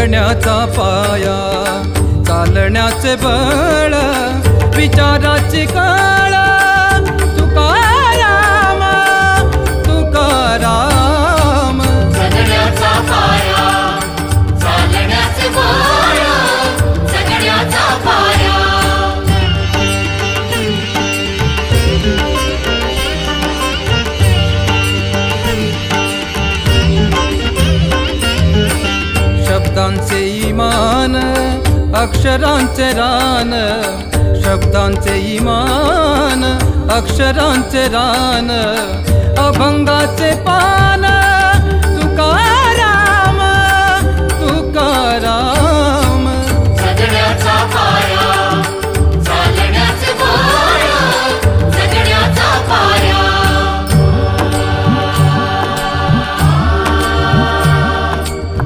जगण्याचा पाया, चालण्याचे बळ, विचाराची कळ, तुकाराम तुकाराम. जगण्याचा पाया, चालण्याचे बळ, जगण्याचा पाया. शब्दांचे इमान, अक्षरांचे रान, शब्दांचे इमान, अक्षरांचे रान, अभंगाचे पान.